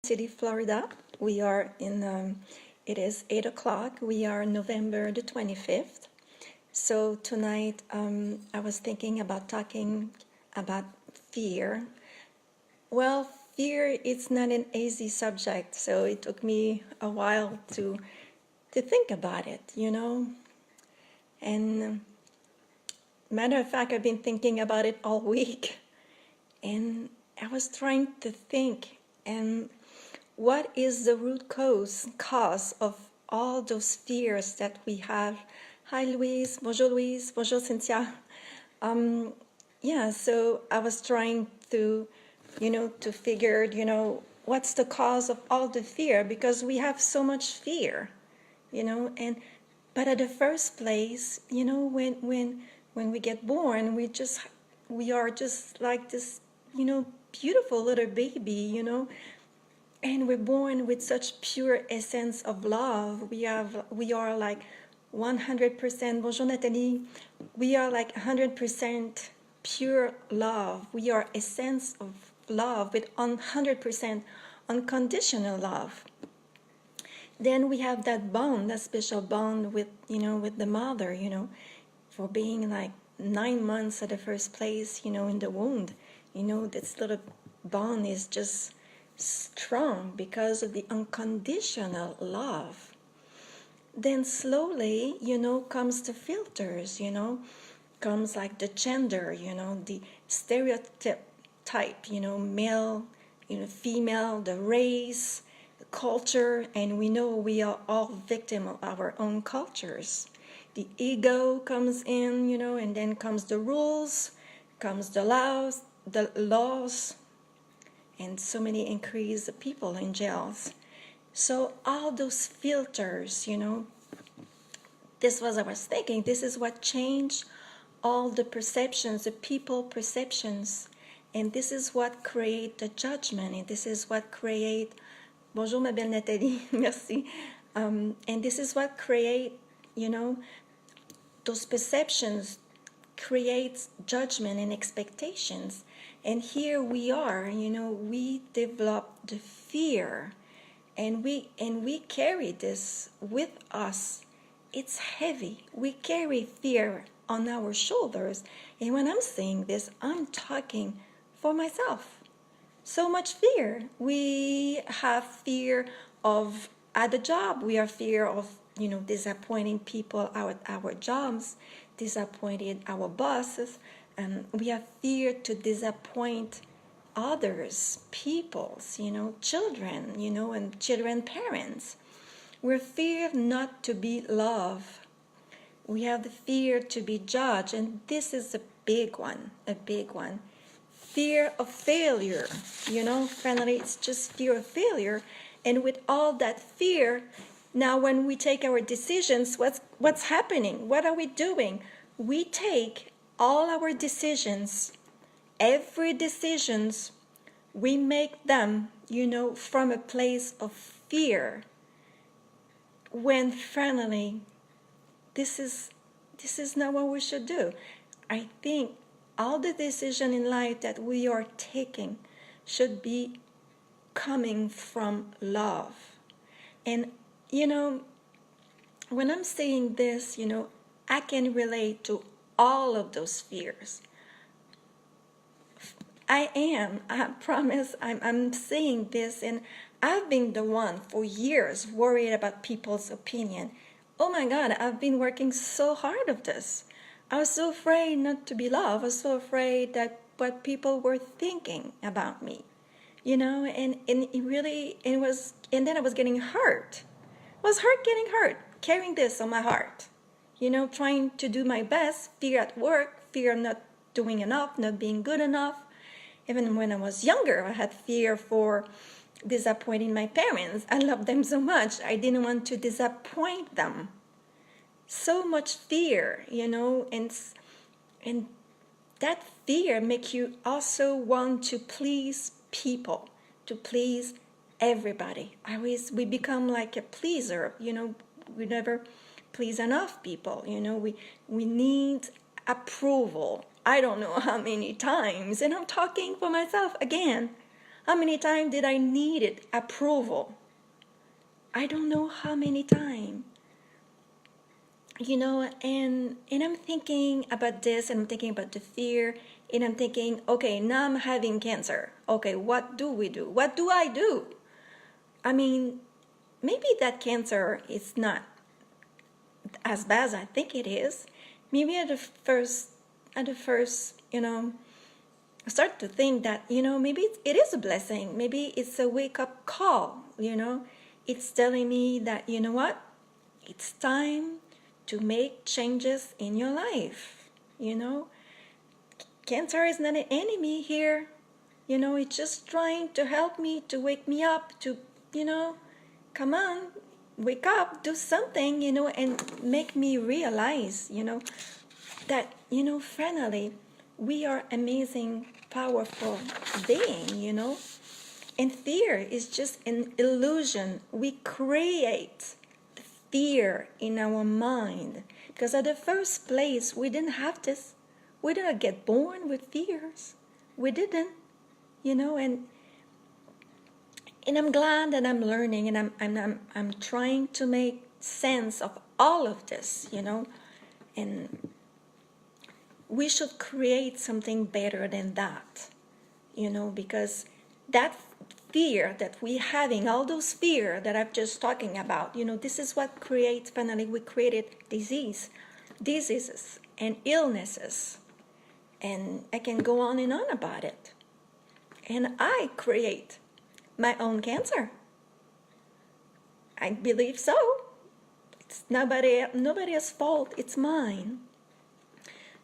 City, Florida. We are in, it is 8 o'clock. We are November the 25th. So tonight I was thinking about talking about fear. Well, fear is not an easy subject, so it took me a while to think about it, you know. And matter of fact, I've been thinking about it all week. And I was trying to think, and what is the root cause of all those fears that we have? Hi, Louise. Bonjour, Louise. Bonjour, Cynthia. Yeah, so I was trying to, to figure, what's the cause of all the fear? Because we have so much fear, but at the first place, when we get born, we are just like this, beautiful little baby, and we're born with such pure essence of love. We are like 100%. Bonjour, Nathalie. We are like 100% pure love. We are essence of love with 100% unconditional love. Then we have that bond, that special bond with the mother, for being like 9 months at the first place, in the womb. This little bond is just strong because of the unconditional love. Then slowly, comes the filters, comes like the gender, the stereotype, male, female, the race, the culture, and we know we are all victim of our own cultures. The ego comes in, and then comes the rules, comes the laws, and so many increase the people in jails. So all those filters, this was I was thinking, this is what changed all the perceptions, the people perceptions, and this is what create the judgment, and this is what create, bonjour ma belle Nathalie, merci, and this is what create, those perceptions creates judgment and expectations. And here we are, we develop the fear, and we carry this with us. It's heavy. We carry fear on our shoulders. And when I'm saying this, I'm talking for myself. So much fear. We have fear of at the job. We are fear of disappointing people at our jobs, disappointing our bosses. We have fear to disappoint others, peoples, children, and children parents. We're fear not to be loved. We have the fear to be judged, and this is a big one. Fear of failure, finally it's just fear of failure. And with all that fear, now when we take our decisions, what's happening? What are we doing? We take all our decisions, every decisions, we make them, from a place of fear. When finally, this is not what we should do. I think all the decision in life that we are taking should be coming from love. And when I'm saying this, I can relate to all of those fears. I promise, I'm saying this, and I've been the one for years worried about people's opinion. Oh my God, I've been working so hard of this. I was so afraid not to be loved. I was so afraid that what people were thinking about me, and then I was getting hurt. I was getting hurt, carrying this on my heart. Trying to do my best, fear at work, fear of not doing enough, not being good enough. Even when I was younger, I had fear for disappointing my parents. I loved them so much. I didn't want to disappoint them. So much fear, and that fear makes you also want to please people, to please everybody. We become like a pleaser, we never please enough people, we need approval. I don't know how many times, and I'm talking for myself again. How many times did I needed approval? I don't know how many times. And I'm thinking about this, and I'm thinking about the fear, and I'm thinking, okay, now I'm having cancer. Okay, what do we do? What do I do? I mean, maybe that cancer is not as bad as I think it is. Maybe at the first, I start to think that, maybe it is a blessing. Maybe it's a wake-up call. It's telling me that, you know what? It's time to make changes in your life. Cancer is not an enemy here. It's just trying to help me, to wake me up, to, come on, wake up, do something, and make me realize, that, finally, we are amazing, powerful being, And fear is just an illusion. We create the fear in our mind. Because at the first place, we didn't have this. We didn't get born with fears. We didn't, and I'm glad that I'm learning, and I'm trying to make sense of all of this, and we should create something better than that, because that fear that we're having, all those fear that I'm just talking about, this is what creates, finally, we created diseases and illnesses, and I can go on and on about it. And I create my own cancer. I believe so. It's nobody's fault. It's mine.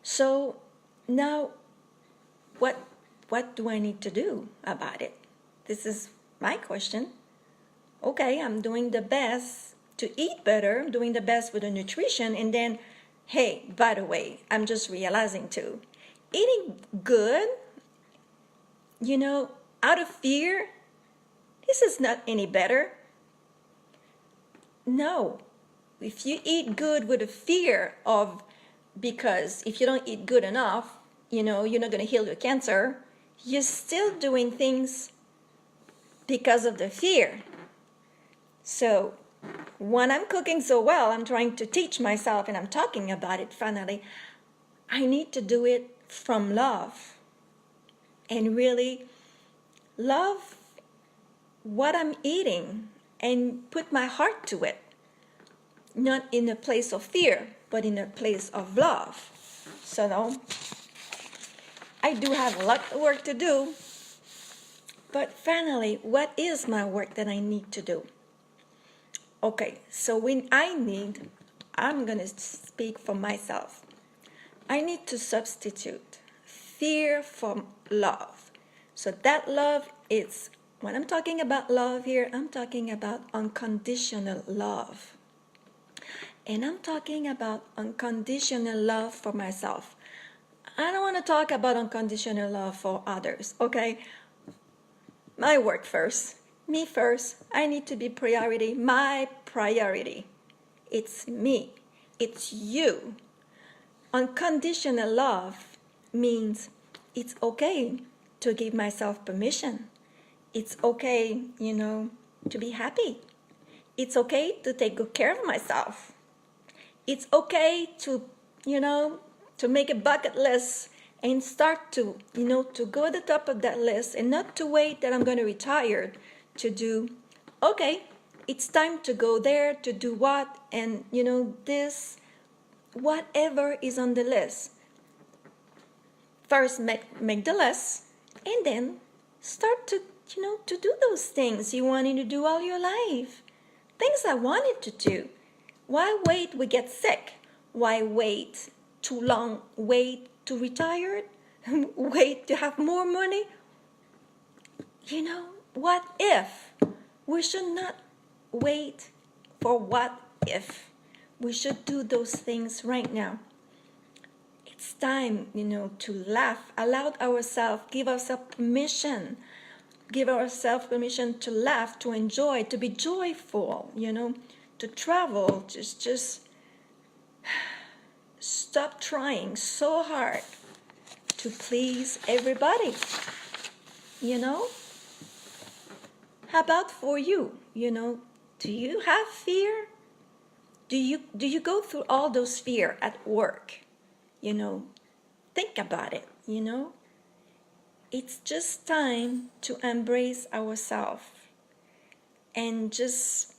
So now, what do I need to do about it? This is my question. Okay, I'm doing the best to eat better. I'm doing the best with the nutrition, and then, hey, by the way, I'm just realizing too, eating good, out of fear, this is not any better. No. If you eat good with a fear of, because if you don't eat good enough, you're not going to heal your cancer, you're still doing things because of the fear. So when I'm cooking so well, I'm trying to teach myself, and I'm talking about it finally, I need to do it from love. And really love what I'm eating and put my heart to it. Not in a place of fear, but in a place of love. So now, I do have a lot of work to do. But finally, what is my work that I need to do? Okay, so I'm going to speak for myself. I need to substitute fear for love. So that love is, when I'm talking about love here, I'm talking about unconditional love. And I'm talking about unconditional love for myself. I don't want to talk about unconditional love for others, okay? My work first. Me first. I need to be priority. My priority. It's me. It's you. Unconditional love means it's okay to give myself permission. It's okay, to be happy. It's okay to take good care of myself. It's okay to, to make a bucket list and start to, to go at the top of that list, and not to wait that I'm going to retire to do, okay, it's time to go there to do what, and, this, whatever is on the list. First, make the list, and then start to, to do those things you wanted to do all your life. Things I wanted to do. Why wait we get sick? Why wait too long? Wait to retire? Wait to have more money? What if? We should not wait for what if. We should do those things right now. It's time, to laugh, allow ourselves, give ourselves permission. Give ourselves permission to laugh, to enjoy, to be joyful, to travel, just stop trying so hard to please everybody, How about for you? Do you have fear? Do you go through all those fear at work? Think about it. It's just time to embrace ourselves and just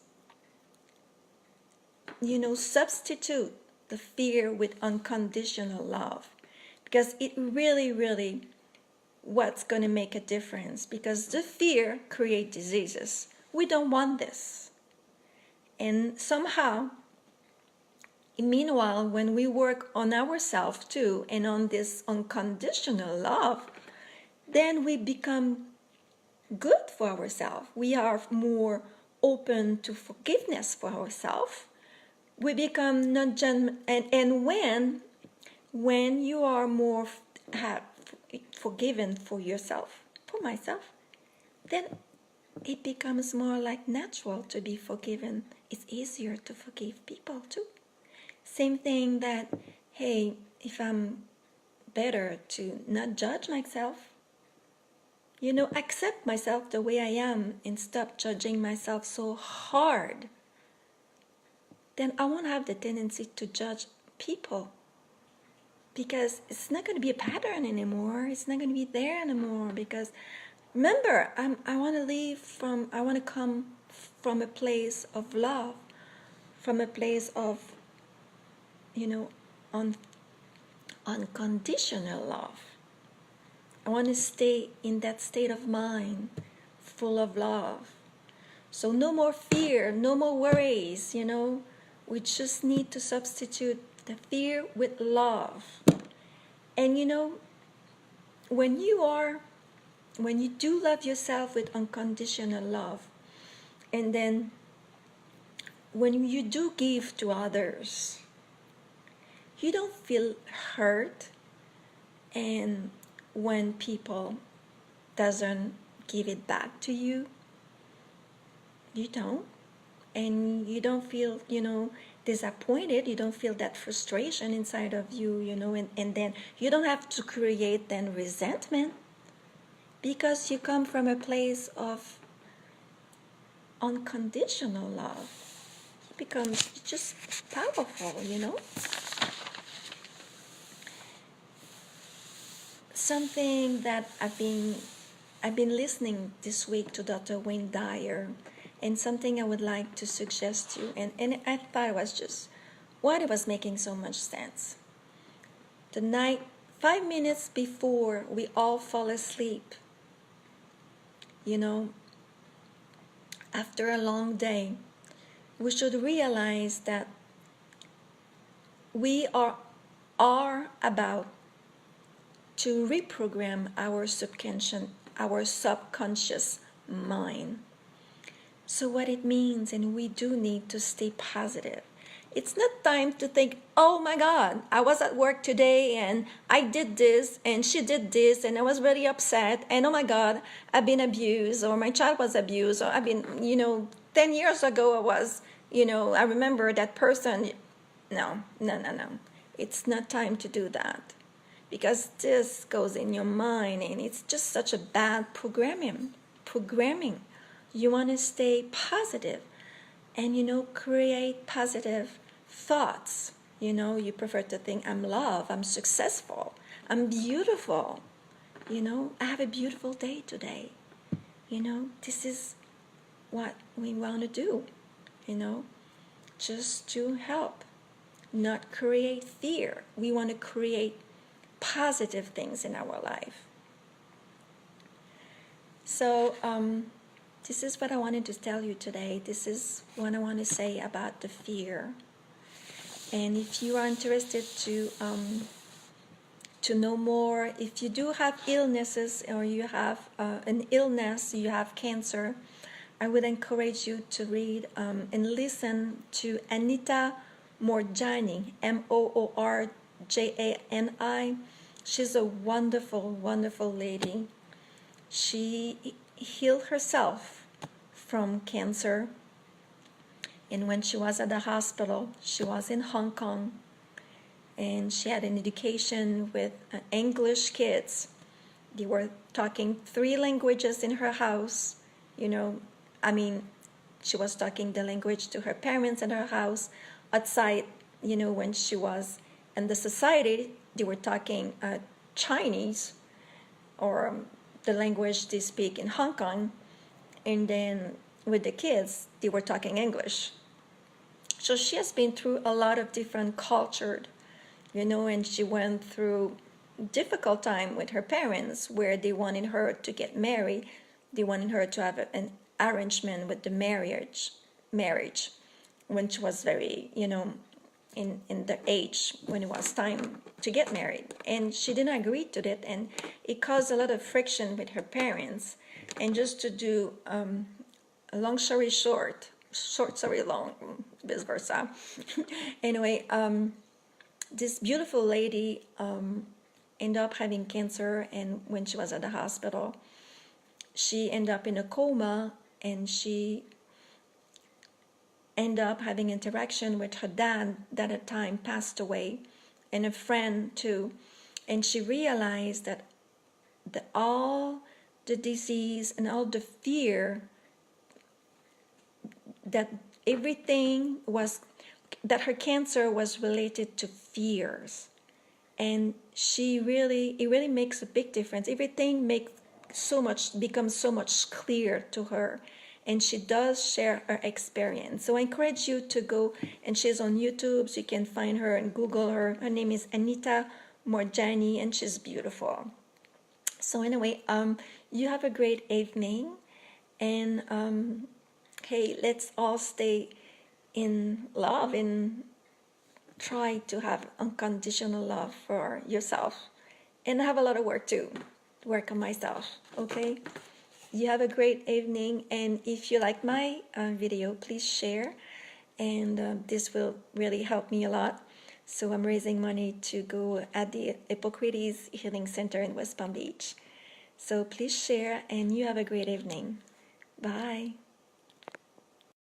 substitute the fear with unconditional love, because it really, really what's going to make a difference, because the fear creates diseases. We don't want this. And somehow, meanwhile, when we work on ourselves too and on this unconditional love, then we become good for ourselves. We are more open to forgiveness for ourselves. We become not and when you are more forgiven for yourself, for myself, then it becomes more like natural to be forgiven. It's easier to forgive people too. Same thing that, hey, if I'm better to not judge myself, accept myself the way I am and stop judging myself so hard, then I won't have the tendency to judge people, because it's not going to be a pattern anymore. It's not going to be there anymore, because remember, I want to come from a place of love, from a place of, unconditional love. I want to stay in that state of mind, full of love. So no more fear, no more worries, We just need to substitute the fear with love. And when you do love yourself with unconditional love, and then when you do give to others, you don't feel hurt, and when people doesn't give it back to you, you don't, and you don't feel disappointed. You don't feel that frustration inside of you, and then you don't have to create then resentment, because you come from a place of unconditional love. It becomes just powerful. Something that I've been listening this week to Dr. Wayne Dyer, and something I would like to suggest to you, and I thought it was just it was making so much sense. The night, 5 minutes before we all fall asleep, after a long day, we should realize that we are about to reprogram our subconscious mind. So what it means, and we do need to stay positive. It's not time to think, oh my God, I was at work today and I did this and she did this and I was really upset, and oh my God, I've been abused, or my child was abused, or I've been, 10 years ago I was, I remember that person. No. It's not time to do that, because this goes in your mind and it's just such a bad programming. You want to stay positive and, create positive thoughts. You prefer to think, I'm loved, I'm successful, I'm beautiful. I have a beautiful day today. This is what we want to do, just to help, not create fear. We want to create positive things in our life. So, this is what I wanted to tell you today. This is what I want to say about the fear. And if you are interested to know more, if you do have illnesses, or you have an illness, you have cancer, I would encourage you to read and listen to Anita Moorjani, Moorjani. She's a wonderful, wonderful lady. She healed herself from cancer, and when she was at the hospital, she was in Hong Kong, and she had an education with English kids. They were talking 3 languages in her house, I mean, she was talking the language to her parents in her house. Outside, when she was in the society, they were talking Chinese, or the language they speak in Hong Kong. And then with the kids, they were talking English. So she has been through a lot of different cultures, and she went through difficult time with her parents, where they wanted her to get married. They wanted her to have an arrangement with the marriage when she was very, in the age when it was time to get married. And she didn't agree to that, and it caused a lot of friction with her parents. And just to do a long story short, story long, vice versa. Anyway, this beautiful lady ended up having cancer, and when she was at the hospital, she ended up in a coma, and she ended up having interaction with her dad that at the time passed away, and a friend too. And she realized that all the disease and all the fear, that everything was, that her cancer was related to fears. And it really makes a big difference. Everything becomes so much clear to her, and she does share her experience. So I encourage you to go, and she's on YouTube, so you can find her and Google her. Her name is Anita Morjani, and she's beautiful. So anyway, you have a great evening, and hey, let's all stay in love and try to have unconditional love for yourself. And I have a lot of work to work on myself, okay? You have a great evening, and if you like my video, please share, and this will really help me a lot. So I'm raising money to go at the Hippocrates Healing Center in West Palm Beach. So please share, and you have a great evening. Bye.